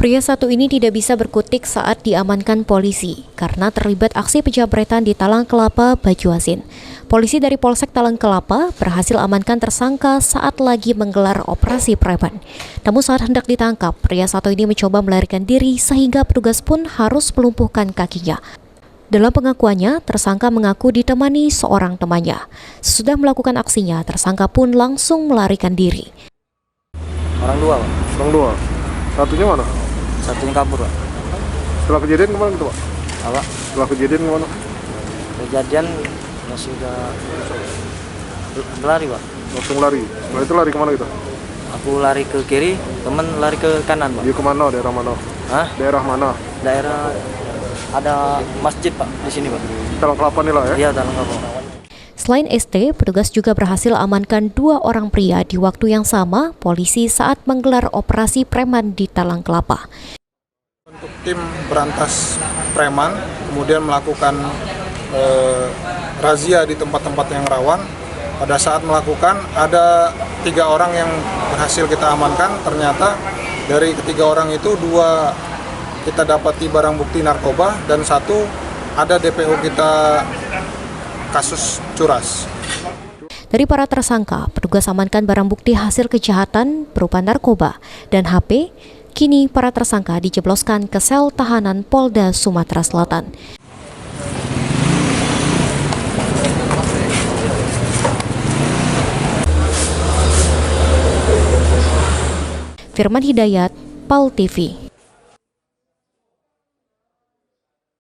Pria satu ini tidak bisa berkutik saat diamankan polisi karena terlibat aksi penjamretan di Talang Kelapa, Bajuasin. Polisi dari Polsek Talang Kelapa berhasil amankan tersangka saat lagi menggelar operasi preman. Namun saat hendak ditangkap, pria satu ini mencoba melarikan diri sehingga petugas pun harus melumpuhkan kakinya. Dalam pengakuannya, tersangka mengaku ditemani seorang temannya. Sesudah melakukan aksinya, tersangka pun langsung melarikan diri. Orang dua, Pak. Orang dua? Satunya mana? Satunya kabur, Pak. Setelah kejadian kemana gitu, Pak? Apa? Setelah kejadian kemana? Kejadian masih udah berlari, Pak. Langsung lari? Setelah itu lari kemana gitu? Aku lari ke kiri, temen lari ke kanan, Pak. Dia kemana? Daerah mana? Hah? Daerah mana? Daerah ada masjid, Pak, di sini, Pak. Talang Kelapa nih lah ya? Iya, Talang Kelapa. Selain ST, petugas juga berhasil amankan 2 orang pria di waktu yang sama polisi saat menggelar operasi preman di Talang Kelapa. Untuk tim berantas preman, kemudian melakukan razia di tempat-tempat yang rawan. Pada saat melakukan, ada 3 orang yang berhasil kita amankan. Ternyata dari ketiga orang itu 2 kita dapati barang bukti narkoba dan 1 ada DPO kita kasus curas. Dari para tersangka, petugas amankan barang bukti hasil kejahatan berupa narkoba dan HP. Kini para tersangka dijebloskan ke sel tahanan Polda Sumatera Selatan. Firman Hidayat, PAL TV.